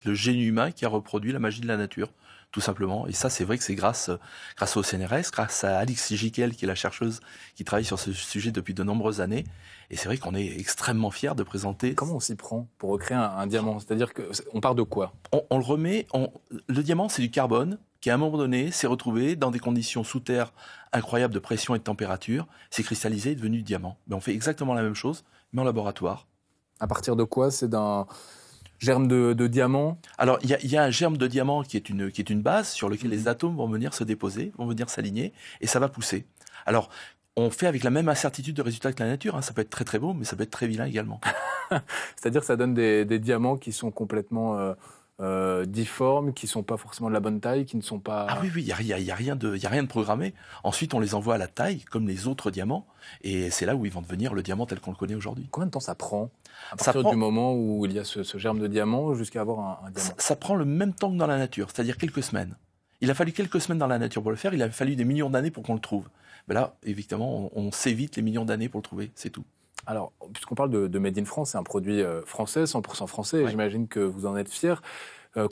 le génie humain qui a reproduit la magie de la nature, tout simplement. Et ça, c'est vrai que c'est grâce au CNRS, grâce à Alix Jiquel, qui est la chercheuse qui travaille sur ce sujet depuis de nombreuses années. Et c'est vrai qu'on est extrêmement fiers de présenter... Comment on s'y prend pour recréer un diamant? C'est-à-dire qu'on part de quoi? On le remet... Le diamant, c'est du carbone qui, à un moment donné, s'est retrouvé dans des conditions sous terre incroyables de pression et de température, s'est cristallisé et est devenu du diamant. Mais on fait exactement la même chose, mais en laboratoire. À partir de quoi? C'est d'un germe de diamant? Alors, il y a un germe de diamant qui est une base sur lequel les atomes vont venir se déposer, vont venir s'aligner, et ça va pousser. Alors, on fait avec la même incertitude de résultat que la nature. Hein. Ça peut être très très beau, mais ça peut être très vilain également. C'est-à-dire que ça donne des diamants qui sont complètement difformes, qui ne sont pas forcément de la bonne taille, qui ne sont pas... Ah oui, il n'y a rien de programmé. Ensuite, on les envoie à la taille, comme les autres diamants, et c'est là où ils vont devenir le diamant tel qu'on le connaît aujourd'hui. Combien de temps ça prend à partir du moment où il y a ce germe de diamant jusqu'à avoir un diamant? Ça prend le même temps que dans la nature, c'est-à-dire quelques semaines. Il a fallu quelques semaines dans la nature pour le faire, il a fallu des millions d'années pour qu'on le trouve. Mais là, évidemment, on s'évite les millions d'années pour le trouver, c'est tout. Alors, puisqu'on parle de Made in France, c'est un produit français, 100% français, et j'imagine que vous en êtes fiers.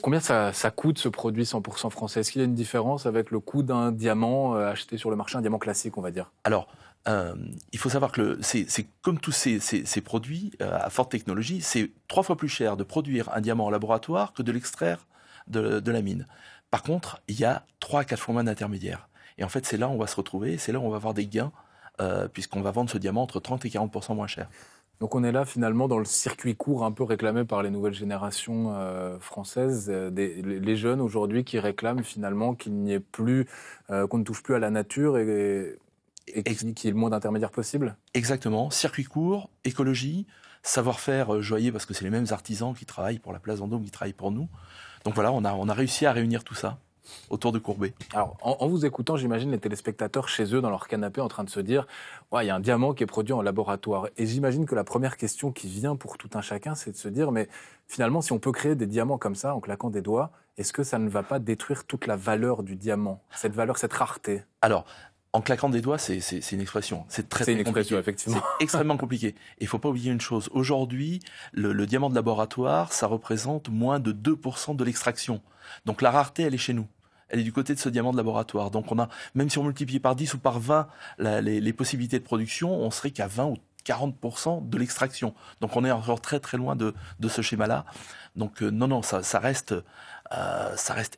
Combien ça coûte ce produit 100% français? Est-ce qu'il y a une différence avec le coût d'un diamant acheté sur le marché, un diamant classique, on va dire? Alors, il faut savoir que c'est comme tous ces produits à forte technologie, c'est 3 fois plus cher de produire un diamant en laboratoire que de l'extraire de la mine. Par contre, il y a 3 à 4 fois moins d'intermédiaires. Et en fait, c'est là où on va se retrouver, c'est là où on va avoir des gains, puisqu'on va vendre ce diamant entre 30 et 40% moins cher. Donc on est là finalement dans le circuit court un peu réclamé par les nouvelles générations françaises, les jeunes aujourd'hui qui réclament finalement qu'il n'y ait plus, qu'on ne touche plus à la nature et qu'il y ait le moins d'intermédiaires possible. Exactement, circuit court, écologie, savoir-faire joaillier, parce que c'est les mêmes artisans qui travaillent pour la place Vendôme, qui travaillent pour nous. Donc voilà, on a réussi à réunir tout ça autour de Courbet. Alors, en vous écoutant, j'imagine les téléspectateurs chez eux, dans leur canapé, en train de se dire « Ouais, il y a un diamant qui est produit en laboratoire ». Et j'imagine que la première question qui vient pour tout un chacun, c'est de se dire « Mais finalement, si on peut créer des diamants comme ça, en claquant des doigts, est-ce que ça ne va pas détruire toute la valeur du diamant, cette valeur, cette rareté ?» Alors, en claquant des doigts, c'est une expression. C'est très une expression, compliqué. Effectivement. C'est extrêmement compliqué. Et il ne faut pas oublier une chose. Aujourd'hui, le diamant de laboratoire, ça représente moins de 2% de l'extraction. Donc la rareté, elle est chez nous. Elle est du côté de ce diamant de laboratoire. Donc on a, même si on multiplie par 10 ou par 20 les possibilités de production, on serait qu'à 20 ou 40% de l'extraction. Donc on est encore très très loin de ce schéma-là. Donc non, ça reste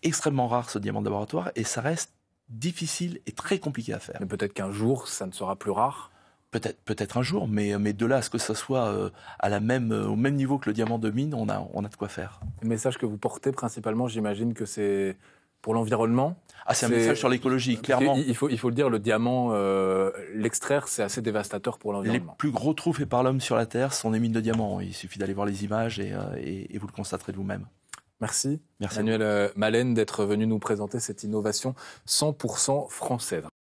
extrêmement rare ce diamant de laboratoire, et ça reste difficile et très compliqué à faire. Mais peut-être qu'un jour, ça ne sera plus rare. Peut-être un jour, mais de là à ce que ça soit au même niveau que le diamant de mine, on a de quoi faire. Le message que vous portez principalement, j'imagine que c'est pour l'environnement. Ah, c'est un message sur l'écologie, clairement. Il faut le dire, le diamant, l'extraire, c'est assez dévastateur pour l'environnement. Les plus gros trous faits par l'homme sur la Terre sont des mines de diamants. Il suffit d'aller voir les images et vous le constaterez de vous-même. Merci, Manuel Malen, d'être venu nous présenter cette innovation 100% française.